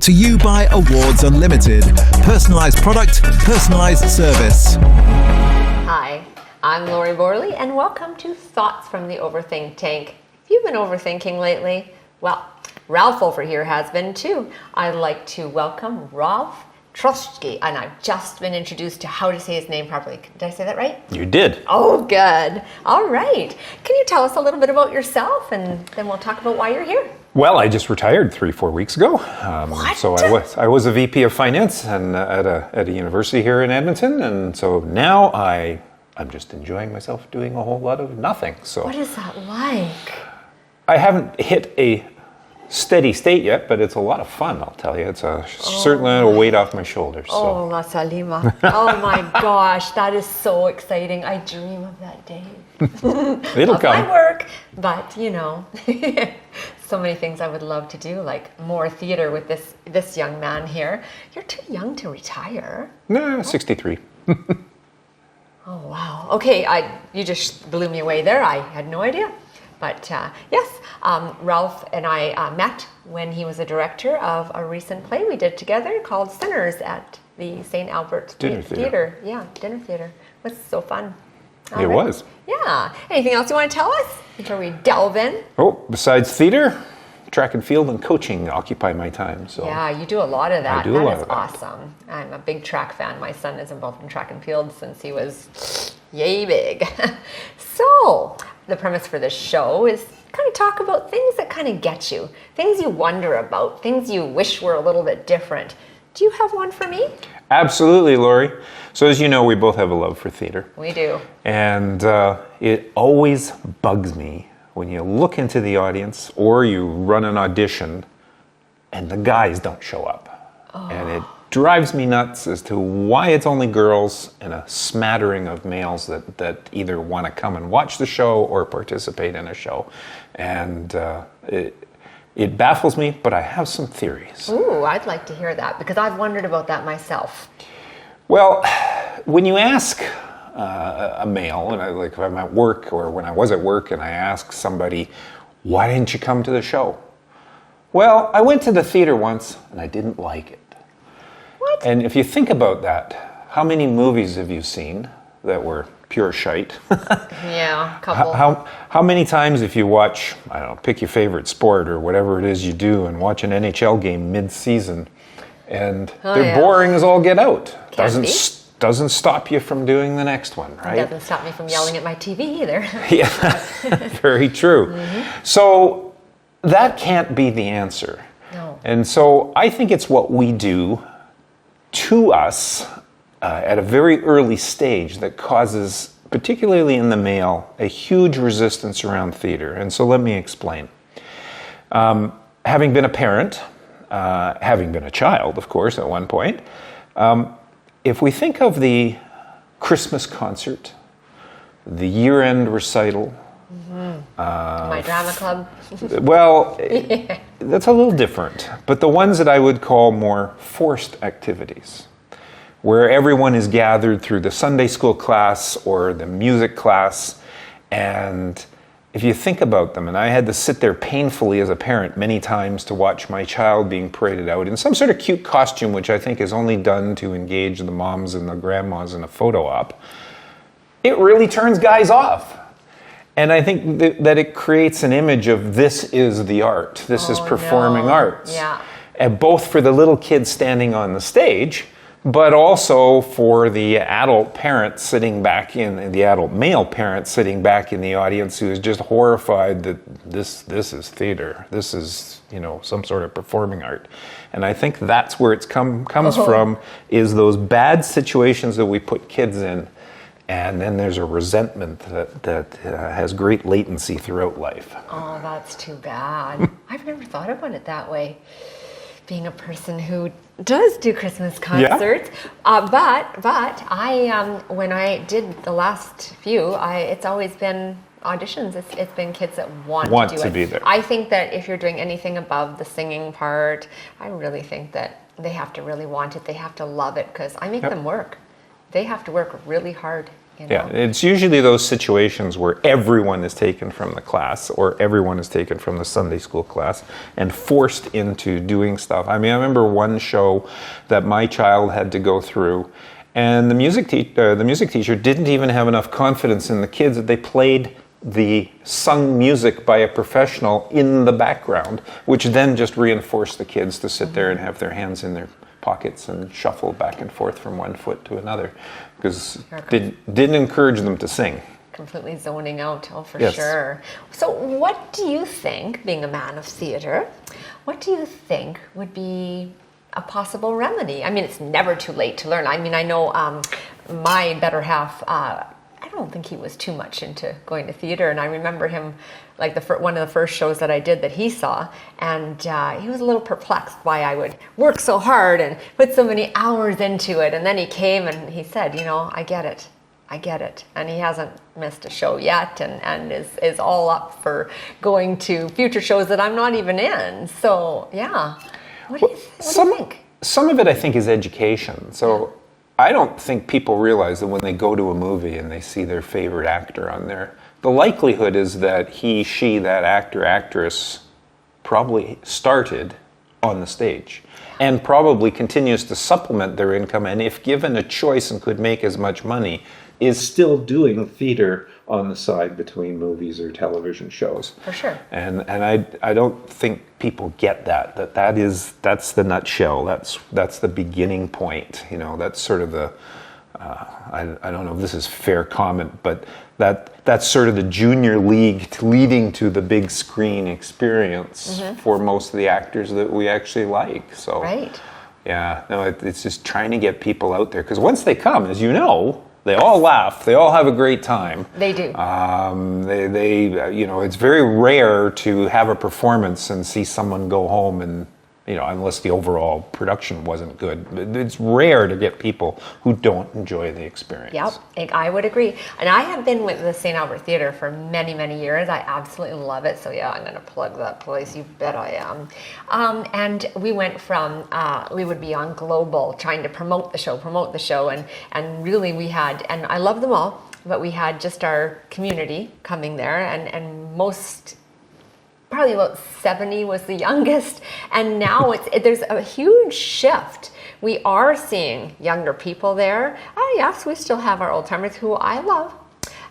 To you by Awards Unlimited. Personalised product, personalised service. Hi, I'm Laurie Borle, and welcome to Thoughts from the Overthink Tank. If you've been overthinking lately, well, Ralph over here has been too. I'd like to welcome Ralph Trotsky, and I've just been introduced to how to say his name properly. Did I say that right? You did. Oh, good. All right. Can you tell us a little bit about yourself, and then we'll talk about why you're here? Well, I just retired 3-4 weeks ago. What? So I was a VP of finance and at a university here in Edmonton, and so now I'm just enjoying myself doing a whole lot of nothing. So What is that like? I haven't hit a steady state yet, but it's a lot of fun, I'll tell you. It's certainly a weight off my shoulders. Oh, La Salima. Oh my gosh, that is so exciting. I dream of that day. It'll Love come. my work, but you know, so many things I would love to do, like more theater with this young man here. You're too young to retire. No, 63. Oh wow. Okay, you just blew me away there. I had no idea. But yes, Ralph and I met when he was a director of a recent play we did together called Sinners at the St. Albert Dinner Theater. Yeah, dinner theater. It was so fun. All It right. was. Yeah. Anything else you want to tell us before we delve in? Oh, besides theater, track and field and coaching occupy my time. So Yeah, you do a lot of that. I do a lot That is of that. awesome. I'm a big track fan. My son is involved in track and field since he was yay big. So, the premise for this show is kind of talk about things that kind of get you, things you wonder about, things you wish were a little bit different. Do you have one for me? Absolutely, Laurie. So as you know, we both have a love for theater. We do. And it always bugs me when you look into the audience or you run an audition and the guys don't show up. And it drives me nuts as to why it's only girls and a smattering of males that either want to come and watch the show or participate in a show. And it baffles me, but I have some theories. Ooh, I'd like to hear that because I've wondered about that myself. Well, when you ask a male, and like if I'm at work or when I was at work and I ask somebody, why didn't you come to the show? Well, I went to the theater once and I didn't like it. What? And if you think about that, how many movies have you seen that were pure shite? Yeah, a couple. How many times if you watch, I don't know, pick your favorite sport or whatever it is you do and watch an NHL game mid-season and they're boring as all get out. Doesn't stop you from doing the next one, right? It doesn't stop me from yelling at my TV either. Yeah, very true. So that can't be the answer. No. And so I think it's what we do to us at a very early stage that causes, particularly in the male, a huge resistance around theater. And so let me explain. Having been a parent, having been a child, of course, at one point, if we think of the Christmas concert, the year-end recital, My drama club. well, that's a little different. But the ones that I would call more forced activities, where everyone is gathered through the Sunday school class or the music class, and if you think about them, and I had to sit there painfully as a parent many times to watch my child being paraded out in some sort of cute costume, which I think is only done to engage the moms and the grandmas in a photo op, it really turns guys off. And I think that it creates an image of this is the art, this is performing arts. Yeah. And both for the little kids standing on the stage, but also for the adult parent sitting back the adult male parent sitting back in the audience who is just horrified that this is theater. This is, some sort of performing art. And I think that's where it's comes from, is those bad situations that we put kids in. And then there's a resentment that has great latency throughout life. Oh, that's too bad. I've never thought about it that way. Being a person who does do Christmas concerts, but I when I did the last few, it's always been auditions. It's been kids that want to do it. Be there. I think that if you're doing anything above the singing part, I really think that they have to really want it. They have to love it because I make them work. They have to work really hard You know? Yeah, it's usually those situations where everyone is taken from the class or everyone is taken from the Sunday school class and forced into doing stuff. I mean, I remember one show that my child had to go through, and the music teacher didn't even have enough confidence in the kids that they played the sung music by a professional in the background, which then just reinforced the kids to sit there and have their hands in their pockets and shuffle back and forth from one foot to another, because didn't encourage them to sing. Completely zoning out, oh, for Yes. sure. So what do you think, being a man of theater, what do you think would be a possible remedy? I mean, it's never too late to learn. I mean, I know my better half, I don't think he was too much into going to theater, and I remember him, like one of the first shows that I did that he saw, and he was a little perplexed why I would work so hard and put so many hours into it. And then he came and he said, you know, I get it. And he hasn't missed a show yet, and is all up for going to future shows that I'm not even in. So yeah, what do you think? Some of it, I think, is education. So I don't think people realize that when they go to a movie and they see their favorite actor on there, the likelihood is that he, she, that actor, actress probably started on the stage and probably continues to supplement their income, and if given a choice and could make as much money, is still doing theater on the side between movies or television shows. For sure. And I don't think people get that's the nutshell. That's the beginning point. You know, that's sort of the I don't know if this is fair comment, but that's sort of the junior league leading to the big screen experience for most of the actors that we actually like. So Right. yeah, no, it's just trying to get people out there, because once they come, as you know, they all laugh. They all have a great time. They do. They you know, it's very rare to have a performance and see someone go home and, you know, unless the overall production wasn't good. It's rare to get people who don't enjoy the experience. Yep, I would agree. And I have been with the St. Albert Theatre for many, many years. I absolutely love it. So yeah, I'm going to plug that place. You bet I am. And we went from, we would be on Global trying to promote the show. And really we had, and I love them all, but we had just our community coming there, and most, probably about 70 was the youngest, and now there's a huge shift. We are seeing younger people there. Oh yes, we still have our old timers who I love,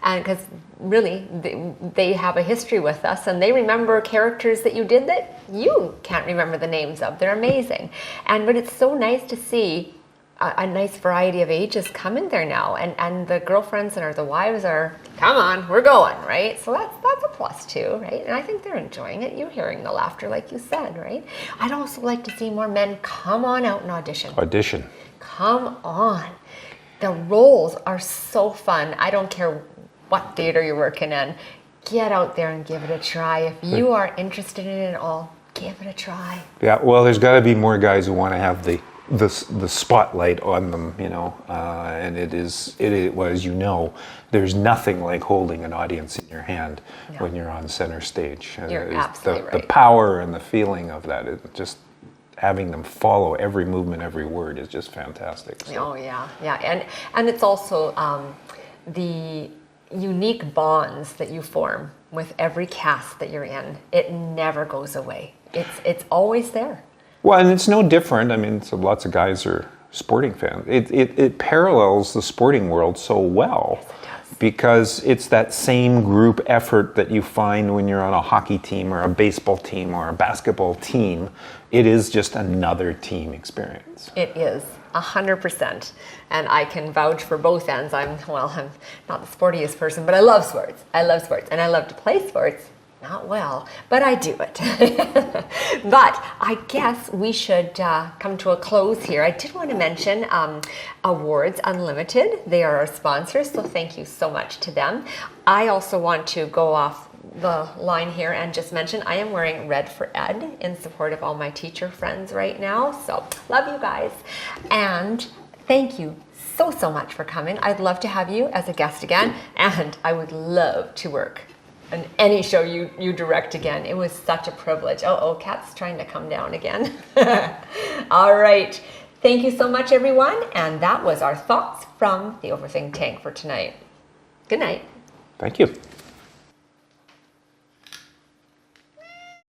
and because really they have a history with us, and they remember characters that you did that you can't remember the names of. They're amazing, but it's so nice to see a nice variety of ages coming there now, and the girlfriends or the wives are, come on, we're going, right? So that's a plus too, right? And I think they're enjoying it. You're hearing the laughter, like you said, right? I'd also like to see more men come on out and audition. Come on. The roles are so fun. I don't care what theater you're working in. Get out there and give it a try. If you are interested in it at all, give it a try. Yeah, well, there's got to be more guys who want to have the spotlight on them, you know, and it is, well, as you know, there's nothing like holding an audience in your hand when you're on center stage. You're absolutely right. The power and the feeling of that, just having them follow every movement, every word is just fantastic. So. Oh yeah, and it's also the unique bonds that you form with every cast that you're in. It never goes away. It's always there. Well, and it's no different. I mean, so lots of guys are sporting fans. It parallels the sporting world so well, because it's that same group effort that you find when you're on a hockey team or a baseball team or a basketball team. It is just another team experience. It is 100%, and I can vouch for both ends. I'm not the sportiest person, but I love sports. And I love to play sports. Not well, but I do it. But I guess we should come to a close here. I did want to mention Awards Unlimited. They are our sponsors, so thank you so much to them. I also want to go off the line here and just mention I am wearing red for Ed in support of all my teacher friends right now. So love you guys, and thank you so much for coming. I'd love to have you as a guest again, and I would love to work on any show you direct again. It was such a privilege. Kat's trying to come down again. All right. Thank you so much, everyone. And that was our thoughts from the Overthink Tank for tonight. Good night. Thank you.